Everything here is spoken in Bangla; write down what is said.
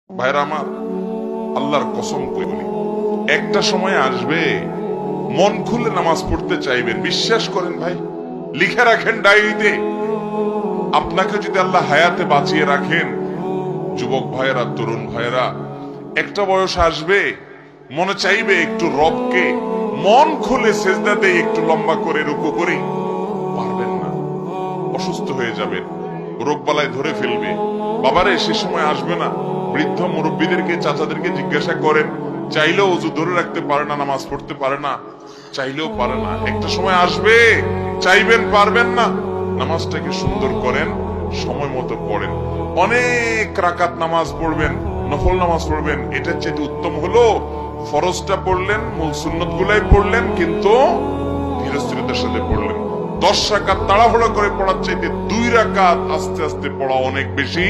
ভাইরা আমার, আল্লাহর কসম করে বলি, একটা সময় আসবে মন খুলে নামাজ পড়তে চাইবেন। বিশ্বাস করেন ভাই, লিখে রাখেন ডায়েরিতে। আপনাকে যদি আল্লাহ হায়াতে বাঁচিয়ে রাখেন, যুবক ভাইয়েরা, তরুণ ভাইয়েরা, একটা বয়স আসবে মনে চাইবে একটু রবকে মন খুলে সেজদা দেই, একটু লম্বা করে রুকু করি। পারবেন না, অসুস্থ হয়ে যাবেন, রোগ বালায় ধরে ফেলবে। বাবারে, সে সময় আসবে না? বৃদ্ধ মুরব্বীদেরকে, চাচাদেরকে জিজ্ঞাসা করেন, চাইলেও অজু ধরে রাখতে পারে না, নামাজ পড়তে পারে না, চাইলেও পারে না। একটা সময় আসবে চাইবেন, পারবেন না। নামাজটাকে সুন্দর করেন, সময় মতো পড়েন, অনেক রাকাত নামাজ পড়বেন, নফল নামাজ পড়বেন। এটার চেয়ে উত্তম হলো ফরজটা পড়লেন, মূল সুন্নত গুলাই পড়লেন, কিন্তু ধীরস্থিরতার সাথে পড়লেন। 10 রাকাত তাড়াহুড়া করে পড়ার চাইতে 2 রাকাত আস্তে আস্তে পড়া অনেক বেশি